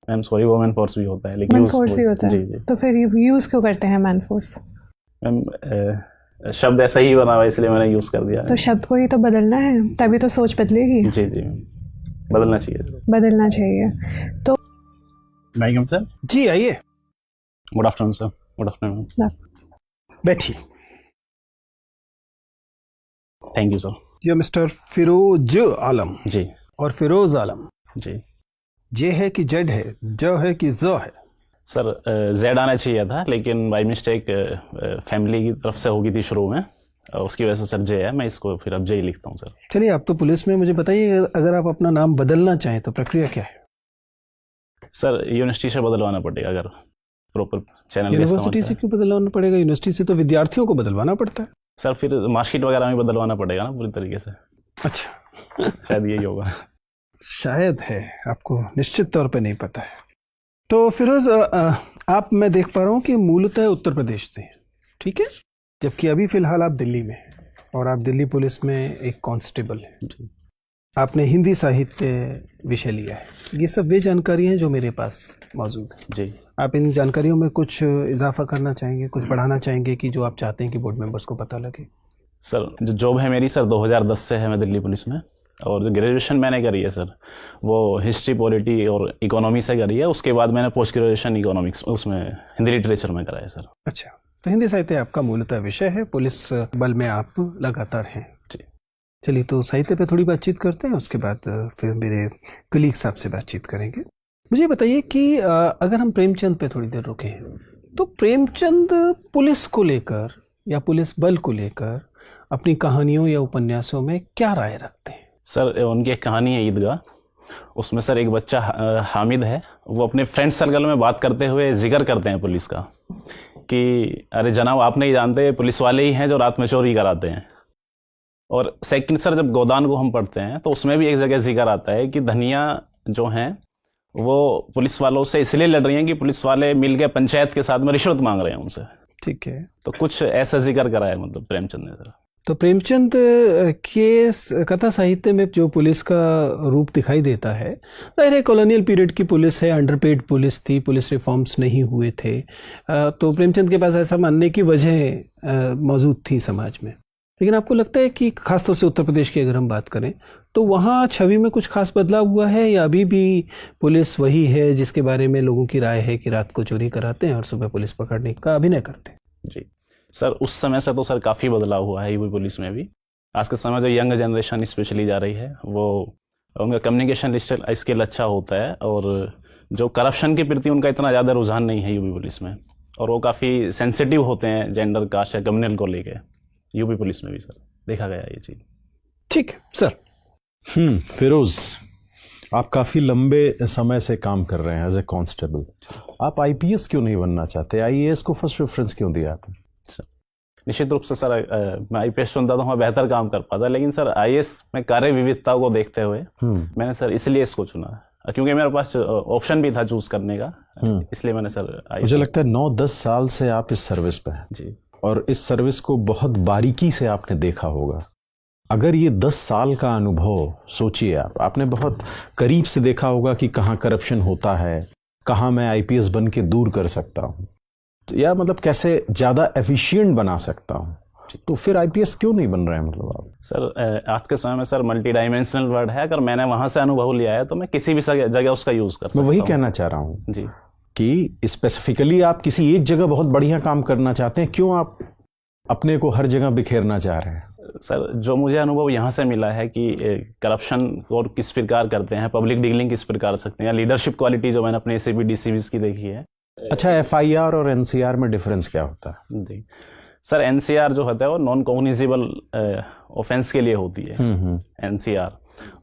Ma'am sorry, वो man force भी होता है, लेकिन मैन फोर्स भी होता है। जी जी तो फिर यूज क्यों करते हैं मैन फोर्स? मैम शब्द ऐसा ही बना हुआ इसलिए मैंने यूज़ कर दिया तो शब्द को ही तो बदलना है, तभी तो सोच बदलेगी। जी जी मैम, बदलना चाहिए। बदलना चाहिए। तो वालेकुम सर। जी आइए, good afternoon sir. Good afternoon. बैठिए। Thank you sir. ये मिस्टर फिरोज आलम जी और फिरोज आलम, जी जे है कि जेड है, ज है कि ज है? सर, जेड आना चाहिए था, लेकिन बाई मिस्टेक फैमिली की तरफ से होगी थी शुरू में, उसकी वजह से सर जे है, मैं इसको फिर अब जे ही लिखता हूँ सर। चलिए, आप तो पुलिस में, मुझे बताइए, अगर आप अपना नाम बदलना चाहें तो प्रक्रिया क्या है? सर यूनिवर्सिटी से बदलवाना पड़ेगा, अगर प्रॉपर चैनल यूनिवर्सिटी से क्यों बदलवाना पड़ेगा? यूनिवर्सिटी से तो विद्यार्थियों को बदलवाना पड़ता है। सर फिर मार्कशीट वगैरह में बदलवाना पड़ेगा ना पूरी तरीके से, अच्छा, शायद यही होगा। शायद है, आपको निश्चित तौर पे नहीं पता है। तो फिरोज, आप, मैं देख पा रहा हूँ कि मूलतः उत्तर प्रदेश से हैं, ठीक है, जबकि अभी फिलहाल आप दिल्ली में हैं और आप दिल्ली पुलिस में एक कांस्टेबल हैं। आपने हिंदी साहित्य विषय लिया है। ये सब वे जानकारी हैं जो मेरे पास मौजूद है। जी आप इन जानकारियों में कुछ इजाफा करना चाहेंगे, कुछ बढ़ाना चाहेंगे कि जो आप चाहते हैं कि बोर्ड मेंबर्स को पता लगे? सर, जो जॉब है मेरी सर 2010 से है मैं दिल्ली पुलिस में, और जो ग्रेजुएशन मैंने करी है सर वो हिस्ट्री, पॉलिटी और इकोनॉमी से करी है। उसके बाद मैंने पोस्ट ग्रेजुएशन इकोनॉमिक्स उसमें हिंदी लिटरेचर में करा है सर। अच्छा, तो हिंदी साहित्य आपका मूलतः विषय है, पुलिस बल में आप लगातार हैं। जी चलिए, तो साहित्य पे थोड़ी बातचीत करते हैं, उसके बाद फिर मेरे कलीग साहब से बातचीत करेंगे। मुझे बताइए कि अगर हम प्रेमचंद पे थोड़ी देर रुके हैं, तो प्रेमचंद पुलिस को लेकर या पुलिस बल को लेकर अपनी कहानियों या उपन्यासों में क्या राय रखते हैं? सर, उनकी एक कहानी है ईदगाह, उसमें सर एक बच्चा हामिद है, वो अपने फ्रेंड सर्कल में बात करते हुए जिक्र करते हैं पुलिस का कि अरे जनाब, आप नहीं जानते, पुलिस वाले ही हैं जो रात में चोरी कराते हैं। और सेकंड सर, जब गोदान को हम पढ़ते हैं तो उसमें भी एक जगह जिक्र आता है कि धनिया जो हैं वो पुलिस वालों से इसलिए लड़ रही हैं कि पुलिस वाले मिलकर पंचायत के साथ में रिश्वत मांग रहे हैं उनसे। ठीक है, तो कुछ ऐसा जिक्र करा है मतलब प्रेमचंद ने सर। तो प्रेमचंद के कथा साहित्य में जो पुलिस का रूप दिखाई देता है, जाहिर है कॉलोनियल पीरियड की पुलिस है, अंडरपेड पुलिस थी, पुलिस रिफॉर्म्स नहीं हुए थे, तो प्रेमचंद के पास ऐसा मानने की वजह मौजूद थी समाज में। लेकिन आपको लगता है कि खासतौर से उत्तर प्रदेश की अगर हम बात करें तो वहाँ छवि में कुछ खास बदलाव हुआ है, या अभी भी पुलिस वही है जिसके बारे में लोगों की राय है कि रात को चोरी कराते हैं और सुबह पुलिस पकड़ने का अभिनय करते हैं? जी सर, उस समय से तो सर काफ़ी बदलाव हुआ है यूपी पुलिस में भी। आज के समय जो यंग जनरेशन स्पेशली जा रही है, वो उनका कम्युनिकेशन स्किल अच्छा होता है, और जो करप्शन के प्रति उनका इतना ज़्यादा रुझान नहीं है यूपी पुलिस में, और वो काफ़ी सेंसिटिव होते हैं जेंडर, कास्ट या कम्युनल को लेके यूपी पुलिस में भी सर देखा गया ये चीज़। ठीक है सर। फिरोज, आप काफ़ी लंबे समय से काम कर रहे हैं एज ए कांस्टेबल, आप आईपीएस क्यों नहीं बनना चाहते? आईएएस को फर्स्ट प्रेफरेंस क्यों दिया आपने? निश्चित रूप से सर, मैं आईपीएस चुनता तो मैं बेहतर काम कर पाता, लेकिन सर आईएएस में कार्य विविधता को देखते हुए मैंने सर इसलिए इसको चुना, क्योंकि मेरे पास ऑप्शन भी था चूज करने का, इसलिए मैंने सर मुझे लगता है 9-10 साल से आप इस सर्विस पे हैं जी, और इस सर्विस को बहुत बारीकी से आपने देखा होगा। अगर ये 10 साल का अनुभव सोचिए, आपने बहुत करीब से देखा होगा कि कहाँ करप्शन होता है, कहाँ मैं आईपीएस बन के दूर कर सकता हूँ, या मतलब कैसे ज़्यादा एफिशिएंट बना सकता हूँ, तो फिर आईपीएस क्यों नहीं बन रहे हैं मतलब आप? सर आज के समय में सर मल्टी डायमेंशनल वर्ड है, अगर मैंने वहाँ से अनुभव लिया है तो मैं किसी भी जगह उसका यूज़ कर सकता हूँ। मैं वही कहना चाह रहा हूँ जी, कि स्पेसिफिकली आप किसी एक जगह बहुत बढ़िया काम करना चाहते हैं, क्यों आप अपने को हर जगह बिखेरना चाह रहे हैं? सर जो मुझे अनुभव यहाँ से मिला है कि करप्शन और किस प्रकार करते हैं, पब्लिक डीलिंग किस प्रकार सकते हैं, या लीडरशिप क्वालिटी जो मैंने अपने एसीपी डीसीपीज की देखी है। अच्छा, एफआईआर और एनसीआर में डिफरेंस क्या होता है? जी सर, एनसीआर जो होता है वो नॉन कॉग्निजेबल ऑफेंस के लिए होती है एनसीआर,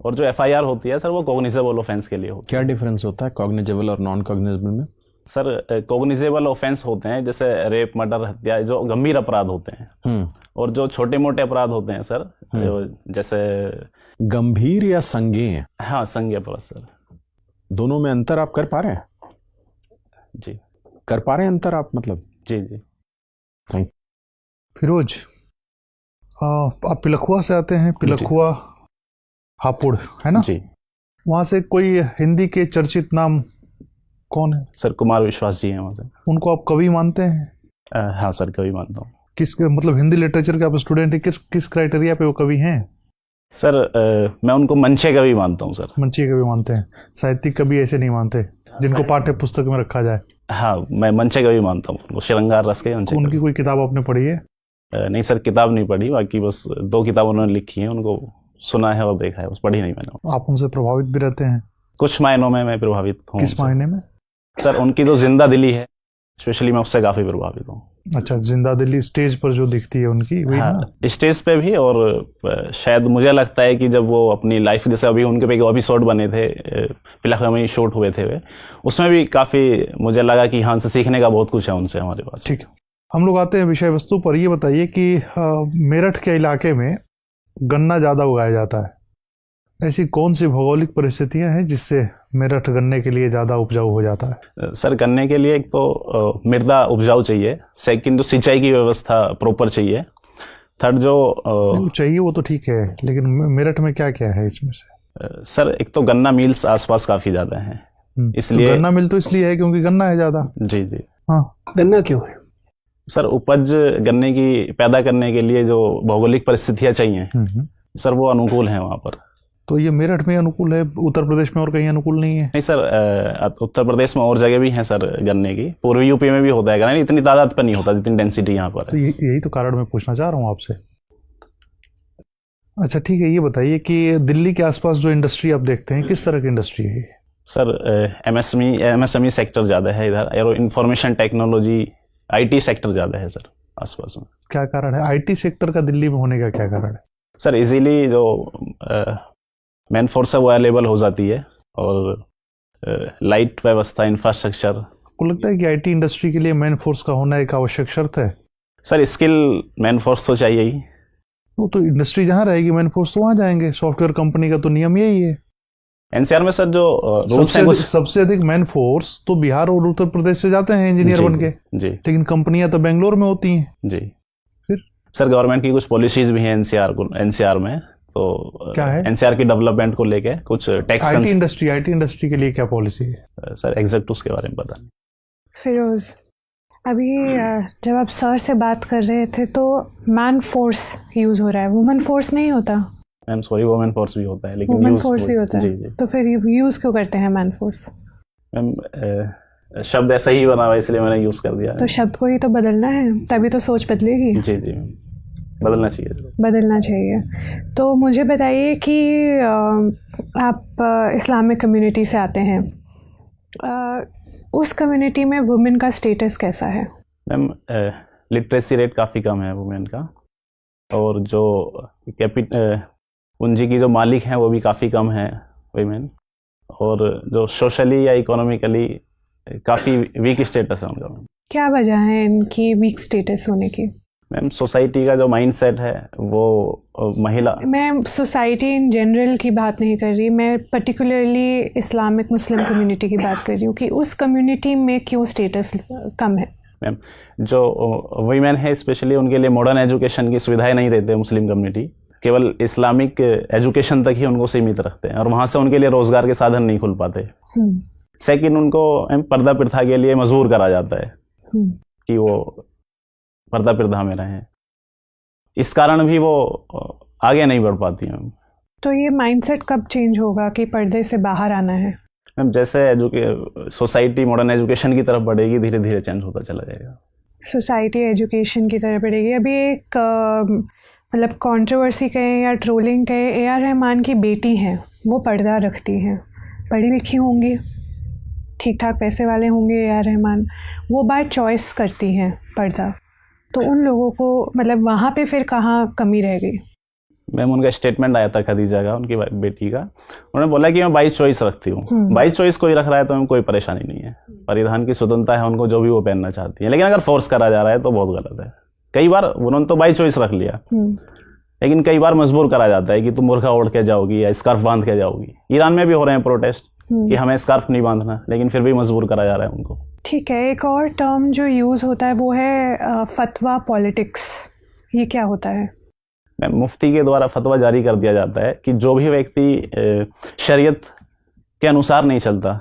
और जो एफआईआर होती है सर वो कॉग्निजेबल ऑफेंस के लिए होती है। क्या डिफरेंस होता है कॉग्निजेबल और नॉन कॉग्निजेबल में? सर कॉग्निजेबल ऑफेंस होते हैं जैसे रेप, मर्डर, हत्या, जो गंभीर अपराध होते हैं, और जो छोटे मोटे अपराध होते हैं सर जैसे गंभीर या संज्ञेय? हाँ, संज्ञेय अपराध सर। दोनों में अंतर आप कर पा रहे हैं? जी, कर पा रहे हैं अंतर आप मतलब? जी जी। थैंक। फिरोज, आप पिलखुआ से आते हैं, पिलखुआ हापुड़ है ना जी। वहाँ से कोई हिंदी के चर्चित नाम कौन है? सर कुमार विश्वास जी हैं वहाँ से। उनको आप कवि मानते हैं? हाँ सर, कवि मानता हूँ। किस मतलब हिंदी लिटरेचर के आप स्टूडेंट हैं, किस क्राइटेरिया पे वो कवि हैं? सर मैं उनको मंचे कवि मानता हूँ सर। मंची कवि मानते हैं, साहित्यिक कवि ऐसे नहीं मानते जिनको पाठ्य पुस्तक में रखा जाए? हाँ, मैं मंचे कवि मानता हूँ उनको, श्रृंगार रस के मंचे उनकी कोई किताब आपने पढ़ी है? नहीं सर, किताब नहीं पढ़ी, बाकी बस 2 किताब उन्होंने लिखी हैं, उनको सुना है और देखा है, बस पढ़ी नहीं मैंने। आप उनसे प्रभावित भी रहते हैं? कुछ मायनों में मैं प्रभावित हूँ। किस मायने में? सर उनकी जो जिंदा दिली है स्पेशली, मैं उससे काफ़ी प्रभावित हूँ। अच्छा, जिंदा दिली स्टेज पर जो दिखती है उनकी, वही ना? हाँ, स्टेज पे भी, और शायद मुझे लगता है कि जब वो अपनी लाइफ, जैसे अभी उनके पे एपिसोड बने थे, पिलखुआ में शूट हुए थे वे, उसमें भी काफ़ी मुझे लगा कि हाँ, से सीखने का बहुत कुछ है उनसे हमारे पास। ठीक है, हम लोग आते हैं विषय वस्तु पर। ये बताइए कि मेरठ के इलाके में गन्ना ज़्यादा उगाया जाता है, ऐसी कौन सी भौगोलिक परिस्थितियां हैं जिससे मेरठ गन्ने के लिए ज़्यादा उपजाऊ हो जाता है? सर गन्ने के लिए एक तो मृदा उपजाऊ चाहिए, सेकंड तो सिंचाई की व्यवस्था प्रॉपर चाहिए, थर्ड जो चाहिए वो तो ठीक है, लेकिन मेरठ में क्या क्या है इसमें से? सर एक तो गन्ना मिल्स आसपास काफ़ी ज़्यादा हैं, इसलिए तो गन्ना मिल तो इसलिए है क्योंकि गन्ना है ज़्यादा। जी जी। हाँ, गन्ना क्यों है? सर उपज गन्ने की पैदा करने के लिए जो भौगोलिक परिस्थितियाँ चाहिए सर, वो अनुकूल हैं वहाँ पर। तो ये मेरठ में अनुकूल है, उत्तर प्रदेश में और कहीं अनुकूल नहीं है? नहीं सर, उत्तर प्रदेश में और जगह भी हैं सर गन्ने की, पूर्वी यूपी में भी होता है गन्ना, इतनी तादाद पर नहीं होता जितनी डेंसिटी यहाँ पर तो है। यही तो कारण मैं पूछना चाह रहा हूँ आपसे। अच्छा ठीक है, ये बताइए कि दिल्ली के आसपास जो इंडस्ट्री आप देखते हैं, किस तरह की इंडस्ट्री है ये? सर एमएसएमई सेक्टर ज़्यादा है इधर, arrow information technology, IT sector ज़्यादा है सर आसपास में। क्या कारण है आईटी सेक्टर का दिल्ली में होने का, क्या कारण है? सर इजीली जो मैन फोर्स है वो अवेलेबल हो जाती है, और लाइट व्यवस्था, इंफ्रास्ट्रक्चर। आपको लगता है कि आईटी इंडस्ट्री के लिए मैन फोर्स का होना एक आवश्यक शर्त है? सर स्किल मैन फोर्स तो चाहिए ही। वो तो इंडस्ट्री जहाँ रहेगी मैन फोर्स तो वहाँ जाएंगे, सॉफ्टवेयर कंपनी का तो नियम यही है। एनसीआर में सर जो रूल्स हैं, सबसे अधिक मैन फोर्स तो बिहार और उत्तर प्रदेश से जाते हैं इंजीनियर बन के जी, लेकिन कंपनियां तो बेंगलोर में होती हैं जी। फिर सर गवर्नमेंट की कुछ पॉलिसीज भी हैं एनसीआर में, तो क्या है? एनसीआर की डेवलपमेंट को लेके कुछ टैक्स। आईटी इंडस्ट्री के लिए क्या पॉलिसी है? सर एग्जैक्ट उसके बारे में पता नहीं। फिरोज, अभी जब आप सर से बात कर रहे थे तो मैन फोर्स यूज़ हो रहा है, वुमेन फोर्स नहीं होता? मैम सॉरी, वुमेन फोर्स भी होता है, लेकिन वुमेन फोर्स भी होता है। जी जी। तो फिर यूज़ क्यों करते हैं मैन फोर्स? मैम शब्द ऐसा ही बना हुआ इसलिए मैंने यूज़ कर दिया। तो शब्द को ही तो बदलना है, तभी तो सोच बदलेगी। जी जी, बदलना चाहिए। बदलना चाहिए। तो मुझे बताइए कि आप इस्लामिक कम्युनिटी से आते हैं, उस कम्युनिटी में वुमेन का स्टेटस कैसा है? मैम लिटरेसी रेट काफ़ी कम है वुमेन का, और जो पूंजी की जो मालिक हैं वो भी काफ़ी कम है वुमेन, और जो सोशली या इकोनॉमिकली काफ़ी वीक स्टेटस है उनका। क्या वजह है इनकी वीक स्टेटस होने की? मैम सोसाइटी का जो माइंडसेट है वो महिला, मैं सोसाइटी इन जनरल की बात नहीं कर रही, मैं पर्टिकुलरली इस्लामिक मुस्लिम कम्युनिटी की बात कर रही हूँ कि उस कम्युनिटी में क्यों स्टेटस कम है? मैम जो वुमेन है स्पेशली उनके लिए मॉडर्न एजुकेशन की सुविधाएं नहीं देते मुस्लिम कम्युनिटी, केवल इस्लामिक एजुकेशन तक ही उनको सीमित रखते हैं, और वहाँ से उनके लिए रोज़गार के साधन नहीं खुल पाते। सेकंड, उनको पर्दा प्रथा के लिए मजबूर करा जाता है कि वो पर्दा प्रथा में रहें, इस कारण भी वो आगे नहीं बढ़ पाती हैं। तो ये माइंडसेट कब चेंज होगा कि पर्दे से बाहर आना है? मैम जैसे सोसाइटी मॉडर्न एजुकेशन की तरफ बढ़ेगी, धीरे धीरे चेंज होता चला जाएगा। सोसाइटी एजुकेशन की तरफ बढ़ेगी। अभी एक मतलब कंट्रोवर्सी कहें या ट्रोलिंग कहें, ए.आर. रहमान की बेटी हैं, वो पर्दा रखती हैं, पढ़ी लिखी होंगी, ठीक ठाक पैसे वाले होंगे ए.आर. रहमान, वो बाय चॉइस करती हैं पर्दा, तो उन लोगों को मतलब वहाँ पे फिर कहाँ कमी रह गई? मैम उनका स्टेटमेंट आया था खदीजा का, उनकी बेटी का, उन्होंने बोला कि मैं बाई चॉइस रखती हूँ। बाई चॉइस कोई रख रहा है तो हमें कोई परेशानी नहीं है, परिधान की स्वतंत्रता है उनको, जो भी वो पहनना चाहती है, लेकिन अगर फोर्स करा जा रहा है तो बहुत गलत है। कई बार उन्होंने तो बाई चॉइस रख लिया, लेकिन कई बार मजबूर करा जाता है कि तुम बुर्का ओढ़ के जाओगी या स्कार्फ बांध के जाओगी। ईरान में भी हो रहे हैं प्रोटेस्ट कि हमें स्कार्फ नहीं बांधना, लेकिन फिर भी मजबूर करा जा रहा है उनको। ठीक है, एक और टर्म जो यूज़ होता है वो है फतवा पॉलिटिक्स, ये क्या होता है? मुफ्ती के द्वारा फतवा जारी कर दिया जाता है कि जो भी व्यक्ति शरीयत के अनुसार नहीं चलता,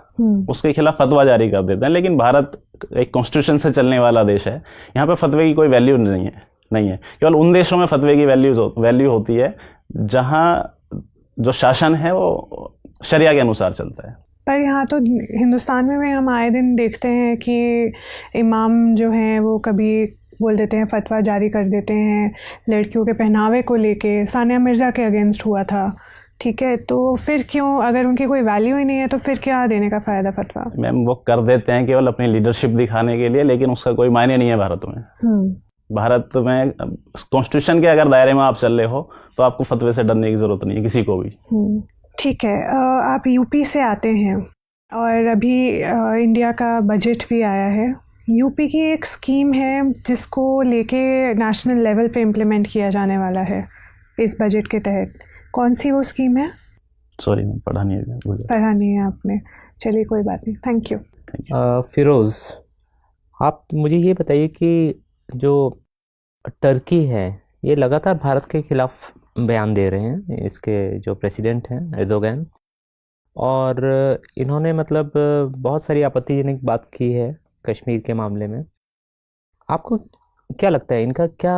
उसके खिलाफ फतवा जारी कर देते हैं। लेकिन भारत एक कॉन्स्टिट्यूशन से चलने वाला देश है, यहाँ पे फतवे की कोई वैल्यू नहीं है। केवल उन देशों में फतवे की वैल्यू होती है जहाँ जो शासन है वो शरिया के अनुसार चलता है। पर यहाँ तो हिंदुस्तान में भी हम आए दिन देखते हैं कि इमाम जो हैं वो कभी बोल देते हैं, फतवा जारी कर देते हैं लड़कियों के पहनावे को लेके। सानिया मिर्ज़ा के अगेंस्ट हुआ था, ठीक है, तो फिर क्यों, अगर उनकी कोई वैल्यू ही नहीं है तो फिर क्या देने का फ़ायदा फतवा? मैम वो कर देते हैं केवल अपनी लीडरशिप दिखाने के लिए, लेकिन उसका कोई मायने नहीं है भारत में। भारत में कॉन्स्टिट्यूशन के अगर दायरे में आप चल रहे हो तो आपको फतवे से डरने की ज़रूरत नहीं है किसी को भी। ठीक है, आप यूपी से आते हैं और अभी इंडिया का बजट भी आया है। यूपी की एक स्कीम है जिसको लेके नेशनल लेवल पे इम्प्लीमेंट किया जाने वाला है इस बजट के तहत। कौन सी वो स्कीम है? सॉरी मैम, पढ़ा नहीं है आपने, चलिए कोई बात नहीं, थैंक यू। फिरोज़, आप मुझे ये बताइए कि जो टर्की है ये लगातार भारत के खिलाफ बयान दे रहे हैं, इसके जो प्रेसिडेंट हैं एर्दोगन, और इन्होंने मतलब बहुत सारी आपत्तिजनक बात की है कश्मीर के मामले में। आपको क्या लगता है इनका क्या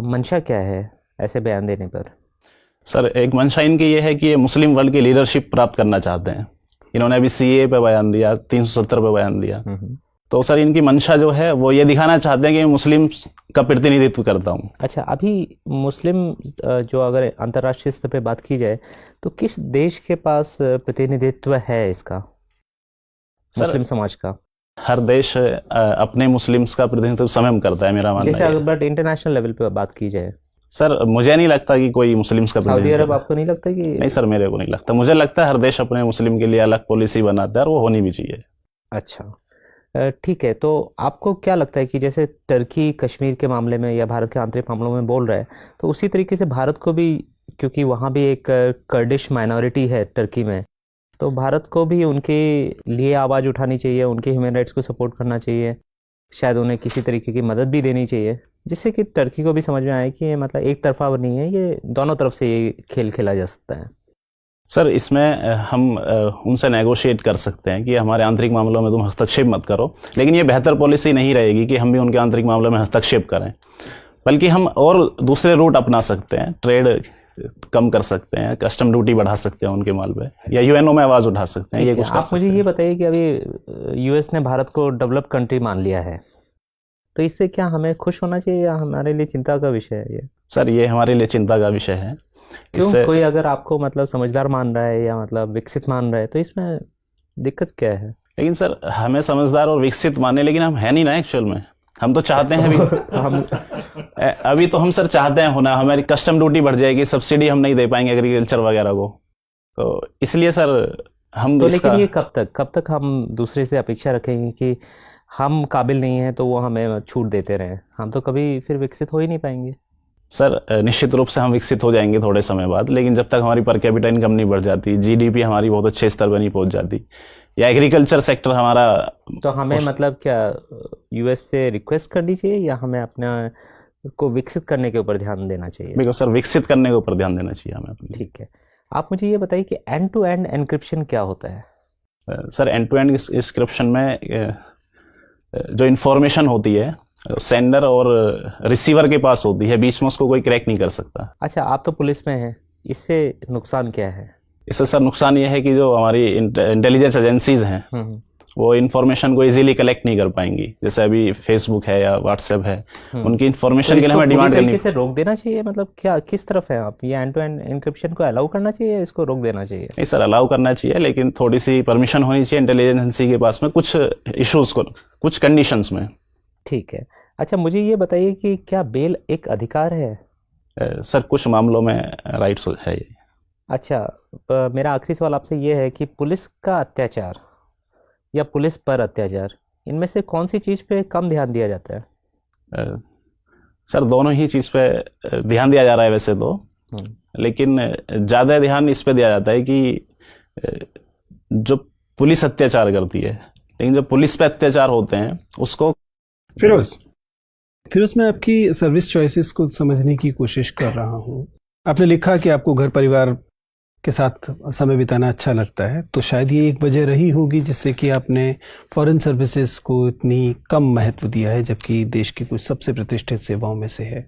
मंशा क्या है ऐसे बयान देने पर? सर, एक मंशा इनकी ये है कि ये मुस्लिम वर्ल्ड की लीडरशिप प्राप्त करना चाहते हैं। इन्होंने अभी सीए पे बयान दिया, 370 पे बयान दिया। तो सर इनकी मंशा जो है वो ये दिखाना चाहते हैं कि मैं मुस्लिम का प्रतिनिधित्व करता हूँ। अच्छा, अभी मुस्लिम जो अगर अंतर्राष्ट्रीय स्तर पे बात की जाए तो किस देश के पास प्रतिनिधित्व है इसका, मुस्लिम समाज का? हर देश अपने मुस्लिम्स का प्रतिनिधित्व स्वयं करता है, मेरा मानना है। बट इंटरनेशनल लेवल पे बात की जाए सर, मुझे नहीं लगता कि कोई मुस्लिम्स का सऊदी अरब, आपको नहीं लगता कि? नहीं सर, मेरे को नहीं लगता। मुझे लगता है हर देश अपने मुस्लिम के लिए अलग पॉलिसी बनाता है और वो होनी भी चाहिए। अच्छा, ठीक है, तो आपको क्या लगता है कि जैसे टर्की कश्मीर के मामले में या भारत के आंतरिक मामलों में बोल रहा है, तो उसी तरीके से भारत को भी, क्योंकि वहाँ भी एक कर्डिश माइनॉरिटी है टर्की में, तो भारत को भी उनके लिए आवाज़ उठानी चाहिए, उनके ह्यूमन राइट्स को सपोर्ट करना चाहिए, शायद उन्हें किसी तरीके की मदद भी देनी चाहिए, जिससे कि टर्की को भी समझ में आए कि ये मतलब एक तरफा नहीं है, ये दोनों तरफ से ये खेल खेला जा सकता है। सर, इसमें हम उनसे नेगोशिएट कर सकते हैं कि हमारे आंतरिक मामलों में तुम हस्तक्षेप मत करो, लेकिन ये बेहतर पॉलिसी नहीं रहेगी कि हम भी उनके आंतरिक मामलों में हस्तक्षेप करें, बल्कि हम और दूसरे रूट अपना सकते हैं। ट्रेड कम कर सकते हैं, कस्टम ड्यूटी बढ़ा सकते हैं उनके माल पे, या यूएनओ में आवाज़ उठा सकते हैं। ये कुछ आप मुझे ये बताइए कि अभी यूएस ने भारत को डेवलप्ड कंट्री मान लिया है, तो इससे क्या हमें खुश होना चाहिए या हमारे लिए चिंता का विषय है ये? सर, ये हमारे लिए चिंता का विषय है। क्यों? कोई अगर आपको मतलब समझदार मान रहा है या मतलब विकसित मान रहा है तो इसमें दिक्कत क्या है? लेकिन सर, हमें समझदार और विकसित माने, लेकिन हम है नहीं ना एक्चुअल में। हम तो चाहते हैं अभी तो हम सर चाहते हैं होना, हमारी कस्टम ड्यूटी बढ़ जाएगी, सब्सिडी हम नहीं दे पाएंगे एग्रीकल्चर वगैरह को, तो इसलिए सर हम तो लेकिन ये कब तक हम दूसरे से अपेक्षा रखेंगे कि हम काबिल नहीं हैं तो वो हमें छूट देते रहें? हम तो कभी फिर विकसित हो ही नहीं पाएंगे। सर, निश्चित रूप से हम विकसित हो जाएंगे थोड़े समय बाद, लेकिन जब तक हमारी पर कैपिटा इनकम नहीं बढ़ जाती, जीडीपी हमारी बहुत अच्छे स्तर पर नहीं पहुंच जाती, या एग्रीकल्चर सेक्टर हमारा, तो हमें मतलब क्या यूएस से रिक्वेस्ट करनी चाहिए या हमें अपना को विकसित करने के ऊपर ध्यान देना चाहिए? बिल्कुल सर, विकसित करने के ऊपर ध्यान देना चाहिए हमें अपने। ठीक है, आप मुझे ये बताइए कि एंड टू एंड एन्क्रिप्शन क्या होता है? Sir, end to end encryption में जो इन्फॉर्मेशन होती है सेंडर और रिसीवर के पास होती है, बीच में उसको कोई क्रैक नहीं कर सकता। अच्छा, आप तो पुलिस में हैं, इससे नुकसान क्या है? इससे सर नुकसान ये है कि जो हमारी इंटेलिजेंस एजेंसीज हैं वो इन्फॉर्मेशन को इजीली कलेक्ट नहीं कर पाएंगी। जैसे अभी फेसबुक है या व्हाट्सएप है, उनकी इन्फॉर्मेशन के लिए हमें डिमांड करनी है। रोक देना चाहिए, मतलब क्या, किस तरफ है आप? ये एंड टू एंड एन्क्रिप्शन को अलाउ करना चाहिए, इसको रोक देना चाहिए? नहीं सर, अलाउ करना चाहिए, लेकिन थोड़ी सी परमिशन होनी चाहिए इंटेलिजेंस एजेंसी के पास में कुछ इश्यूज को, कुछ कंडीशंस में। ठीक है, अच्छा मुझे ये बताइए कि क्या बेल एक अधिकार है? सर, कुछ मामलों में राइट्स है ये। अच्छा, मेरा आखिरी सवाल आपसे ये है कि पुलिस का अत्याचार या पुलिस पर अत्याचार, इनमें से कौन सी चीज़ पे कम ध्यान दिया जाता है? सर, दोनों ही चीज़ पे ध्यान दिया जा रहा है वैसे तो, लेकिन ज़्यादा ध्यान इस पे दिया जाता है कि जो पुलिस अत्याचार करती है, लेकिन जो पुलिस पे अत्याचार होते हैं उसको। फिरोज, मैं आपकी सर्विस चॉइसेस को समझने की कोशिश कर रहा हूँ। आपने लिखा कि आपको घर परिवार के साथ समय बिताना अच्छा लगता है, तो शायद ये एक वजह रही होगी जिससे कि आपने फॉरेन सर्विसेज को इतनी कम महत्व दिया है, जबकि देश की कुछ सबसे प्रतिष्ठित सेवाओं में से है।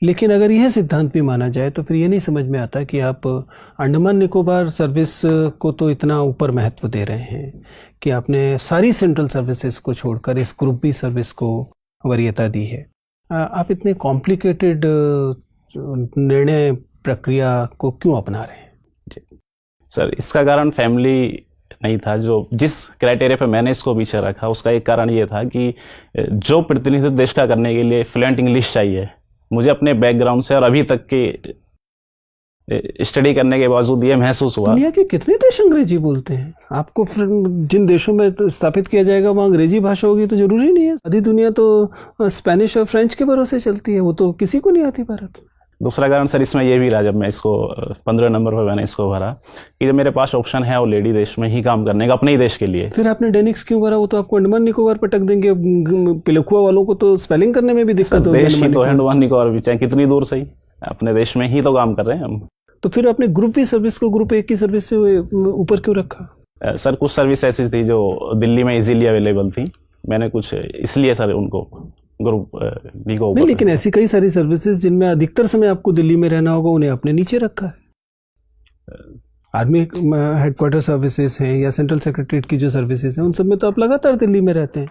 लेकिन अगर यह सिद्धांत भी माना जाए तो फिर ये नहीं समझ में आता कि आप अंडमान निकोबार सर्विस को तो इतना ऊपर महत्व दे रहे हैं कि आपने सारी सेंट्रल सर्विसेज को छोड़कर इस ग्रुप बी सर्विस को वरीयता दी है। आप इतने कॉम्प्लिकेटेड निर्णय प्रक्रिया को क्यों अपना रहे हैं? सर, इसका कारण फैमिली नहीं था। जो जिस क्राइटेरिया पे मैंने इसको पीछे रखा उसका एक कारण ये था कि जो प्रतिनिधित्व देश का करने के लिए फ्लुएंट इंग्लिश चाहिए, मुझे अपने बैकग्राउंड से और अभी तक के स्टडी करने के बावजूद ये महसूस हुआ। दुनिया के कितने देश अंग्रेजी बोलते हैं? आपको जिन देशों में स्थापित किया जाएगा वहाँ अंग्रेजी भाषा होगी तो जरूरी नहीं है। आधी दुनिया तो स्पेनिश और फ्रेंच के भरोसे चलती है, वो तो किसी को नहीं आती भारत। दूसरा कारण सर इसमें यह भी रहा, जब मैं इसको 15 नंबर पर मैंने इसको भरा, कि जब मेरे पास ऑप्शन है ऑलरेडी देश में ही काम करने का अपने ही देश के लिए। फिर आपने डेनिक्स क्यों भरा? वो तो आपको अंडमान निकोबार पटक देंगे। पिलखुआ वालों को तो स्पेलिंग करने में भी दिक्कत होगी। देश ही तो अंडमान निकोबार भी, चाहे कितनी दूर सही, अपने देश में ही तो काम कर रहे हैं हम। तो फिर आपने ग्रुप बी सर्विस को ग्रुप ए की सर्विस से ऊपर क्यों रखा? सर कुछ सर्विस ऐसी थी जो दिल्ली में इजीली अवेलेबल थी, मैंने कुछ इसलिए सर उनको ग्रुप बी को नहीं, लेकिन ऐसी कई सारी सर्विसेज जिनमें अधिकतर समय आपको दिल्ली में रहना होगा, उन्हें आपने नीचे रखा है। आर्मी हेडक्वार्टर सर्विसेज हैं या सेंट्रल सेक्रेटरीट की जो सर्विसेज हैं, उन सब में तो आप लगातार दिल्ली में रहते हैं,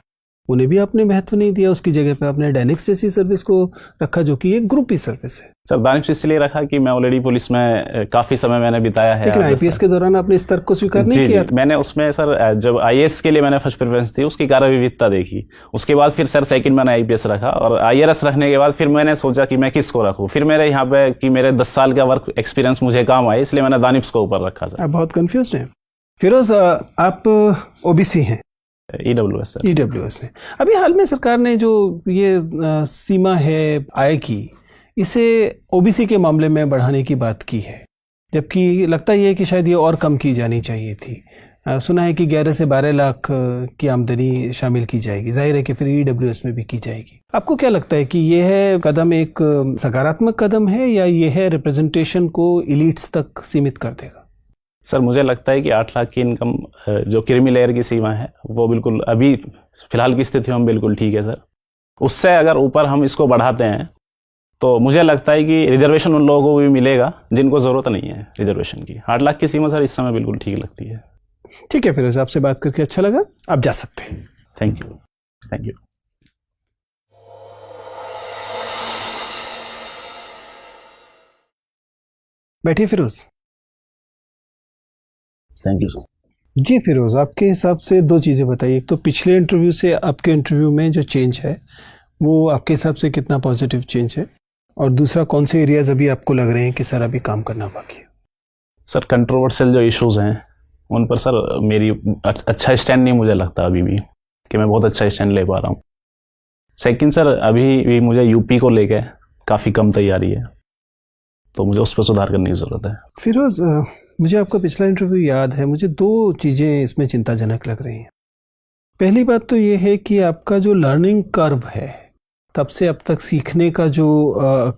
उन्हें भी आपने महत्व नहीं दिया। उसकी जगह पे आपने डेनिक्स जैसी सर्विस को रखा जो कि एक ग्रुप ही सर्विस है। सर डेनिक्स इसलिए रखा कि मैं ऑलरेडी पुलिस में काफी समय मैंने बिताया है। लेकिन आईपीएस के दौरान आपने इस तर्क को स्वीकार नहीं किया था। मैंने उसमें सर जब आईएएस के लिए मैंने फर्स्ट प्रेफरेंस थी, उसकी कार्य विविधता देखी, उसके बाद फिर सर सेकंड मैंने आईपीएस रखा, और आईआरएस रखने के बाद फिर मैंने सोचा कि मैं किसको रखूं। फिर मेरे यहाँ पे कि मेरे 10 साल का वर्क एक्सपीरियंस मुझे काम आए, इसलिए मैंने दानिश को ऊपर रखा सर। आप बहुत कंफ्यूज हैं। फिरोज, आप ओबीसी हैं? EWS sir. ईडब्ल्यूएस है। अभी हाल में सरकार ने जो ये सीमा है आय की, इसे ओबीसी के मामले में बढ़ाने की बात की है, जबकि लगता ही है कि शायद ये और कम की जानी चाहिए थी। सुना है कि 11 से 12 लाख की आमदनी शामिल की जाएगी। जाहिर है कि फिर ईडब्ल्यूएस में भी की जाएगी। आपको क्या लगता है कि यह कदम एक सकारात्मक कदम है या यह है रिप्रेजेंटेशन को इलीट्स तक सीमित कर देगा? सर मुझे लगता है कि 8 लाख की इनकम जो क्रीमी लेयर की सीमा है वो बिल्कुल अभी फिलहाल की स्थिति में बिल्कुल ठीक है सर। उससे अगर ऊपर हम इसको बढ़ाते हैं तो मुझे लगता है कि रिजर्वेशन उन लोगों को भी मिलेगा जिनको ज़रूरत नहीं है रिजर्वेशन की। 8 लाख की सीमा सर इस समय बिल्कुल ठीक लगती है। ठीक है, फिर आपसे बात करके अच्छा लगा। आप जा सकते हैं। Thank you. Thank you. बैठिए फिरोज। Thank you sir. जी फिरोज, आपके हिसाब से दो चीज़ें बताइए। एक तो पिछले इंटरव्यू से आपके इंटरव्यू में जो चेंज है वो आपके हिसाब से कितना पॉजिटिव चेंज है, और दूसरा कौन से एरियाज अभी आपको लग रहे हैं कि सर अभी काम करना बाकी है? सर कंट्रोवर्शियल जो इश्यूज हैं उन पर सर मेरी अच्छा स्टैंड नहीं मुझे लगता अभी भी कि मैं बहुत अच्छा स्टैंड ले पा रहा हूँ। सेकंड सर अभी भी मुझे यूपी को लेके काफ़ी कम तैयारी है, तो मुझे उस पर सुधार करने की ज़रूरत है। फिरोज, मुझे आपका पिछला इंटरव्यू याद है। मुझे दो चीज़ें इसमें चिंताजनक लग रही हैं। पहली बात तो ये है कि आपका जो लर्निंग कर्व है, तब से अब तक सीखने का जो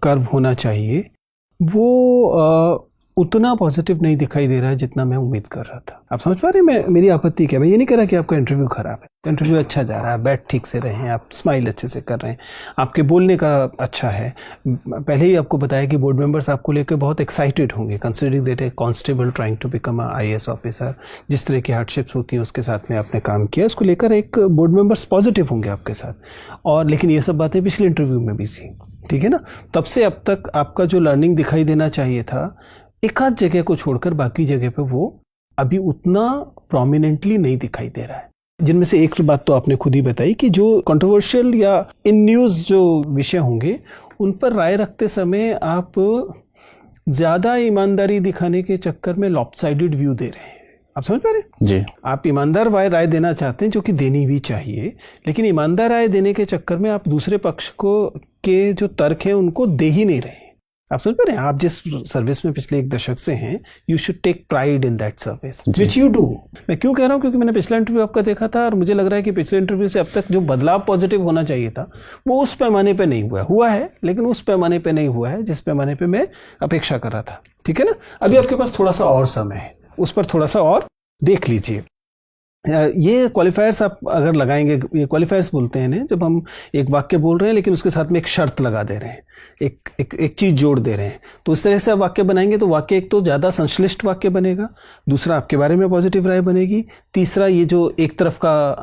कर्व होना चाहिए, वो उतना पॉजिटिव नहीं दिखाई दे रहा है जितना मैं उम्मीद कर रहा था। आप समझ पा रहे हैं मेरी आपत्ति क्या? मैं ये नहीं कह रहा कि आपका इंटरव्यू खराब है। इंटरव्यू अच्छा जा रहा है, बैठ ठीक से रहे हैं, आप स्माइल अच्छे से कर रहे हैं, आपके बोलने का अच्छा है। पहले ही आपको बताया कि बोर्ड मेंबर्स आपको लेकर बहुत एक्साइटेड होंगे, considering that a constable trying to become a IAS officer. जिस तरह की हार्डशिप्स होती हैं उसके साथ में आपने काम किया, उसको लेकर एक बोर्ड मेंबर्स पॉजिटिव होंगे आपके साथ। और लेकिन ये सब बातें पिछले इंटरव्यू में भी थी, ठीक है ना? तब से अब तक आपका जो लर्निंग दिखाई देना चाहिए था, एक आध जगह को छोड़कर बाकी जगह पे वो अभी उतना प्रोमिनेंटली नहीं दिखाई दे रहा है। जिनमें से एक बात तो आपने खुद ही बताई कि जो कंट्रोवर्शियल या इन न्यूज़ जो विषय होंगे उन पर राय रखते समय आप ज़्यादा ईमानदारी दिखाने के चक्कर में लॉपसाइडेड व्यू दे रहे हैं। आप समझ पा रहे हैं? जी। आप ईमानदार राय देना चाहते हैं, जो कि देनी भी चाहिए, लेकिन ईमानदार राय देने के चक्कर में आप दूसरे पक्ष को के जो तर्क हैं उनको दे ही नहीं रहे। आप समझ पा रहे हैं, आप जिस सर्विस में पिछले 1 दशक से हैं, you should take pride in that service which you do. मैं क्यों कह रहा हूँ, क्योंकि मैंने पिछला इंटरव्यू आपका देखा था और मुझे लग रहा है कि पिछले इंटरव्यू से अब तक जो बदलाव पॉजिटिव होना चाहिए था वो उस पैमाने पे नहीं हुआ है, लेकिन उस पैमाने पे नहीं हुआ है जिस पैमाने पे मैं अपेक्षा कर रहा था। ठीक है ना, अभी आपके पास थोड़ा सा और समय है, उस पर थोड़ा सा और देख लीजिए। ये क्वालिफायर्स आप अगर लगाएंगे, ये क्वालिफायर्स बोलते हैं इन्हें, जब हम एक वाक्य बोल रहे हैं लेकिन उसके साथ में एक शर्त लगा दे रहे हैं, एक चीज़ जोड़ दे रहे हैं, तो इस तरह से आप वाक्य बनाएंगे तो वाक्य एक तो ज़्यादा संश्लिष्ट वाक्य बनेगा, दूसरा आपके बारे में पॉजिटिव राय बनेगी, तीसरा ये जो एक तरफ का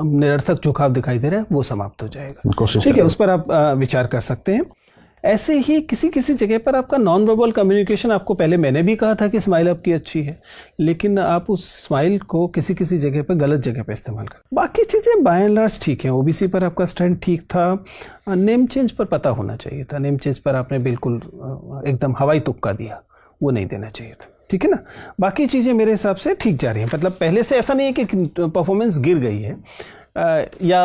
निरर्थक झुकाव दिखाई दे रहा है वो समाप्त हो जाएगा। ठीक है, उस पर आप विचार कर सकते हैं। ऐसे ही किसी किसी जगह पर आपका नॉन वर्बल कम्युनिकेशन, आपको पहले मैंने भी कहा था कि स्माइल आपकी अच्छी है, लेकिन आप उस स्माइल को किसी किसी जगह पर गलत जगह पर इस्तेमाल कर। बाकी चीज़ें बाय एंड लार्ज ठीक हैं। ओबीसी पर आपका स्टैंड ठीक था, नेम चेंज पर पता होना चाहिए था, नेम चेंज पर आपने बिल्कुल एकदम हवाई तुक्का दिया, वो नहीं देना चाहिए था। ठीक है ना, बाकी चीज़ें मेरे हिसाब से ठीक जा रही हैं। मतलब पहले से ऐसा नहीं है कि परफॉर्मेंस गिर गई है, या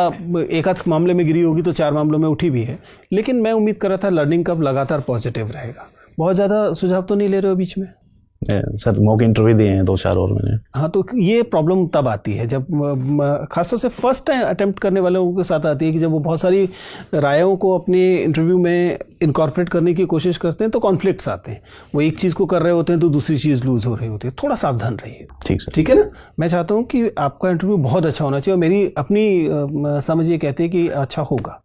एक आध मामले में गिरी होगी तो 4 मामलों में उठी भी है, लेकिन मैं उम्मीद कर रहा था लर्निंग कर्व लगातार पॉजिटिव रहेगा। बहुत ज़्यादा सुझाव तो नहीं ले रहे हो बीच में? सर मॉक इंटरव्यू दिए हैं 2-4 और मैंने। हाँ, तो ये प्रॉब्लम तब आती है जब खासतौर से फर्स्ट टाइम अटेम्प्ट करने वालों के साथ आती है कि जब वो बहुत सारी रायों को अपने इंटरव्यू में इनकॉर्पोरेट करने की कोशिश करते हैं तो कॉन्फ्लिक्ट्स आते हैं। वो एक चीज़ को कर रहे होते हैं तो दूसरी चीज़ लूज हो रही होती है। थोड़ा सावधान रहिए। ठीक सर। ठीक है ना, मैं चाहता हूँ कि आपका इंटरव्यू बहुत अच्छा होना चाहिए और मेरी अपनी समझ ये कहती है कि अच्छा होगा,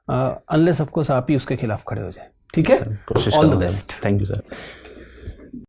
अनलेस ऑफ कोर्स आप ही उसके खिलाफ खड़े हो जाए। ठीक है, कोशिश ऑल द करूंगा। बेस्ट। Thank you sir.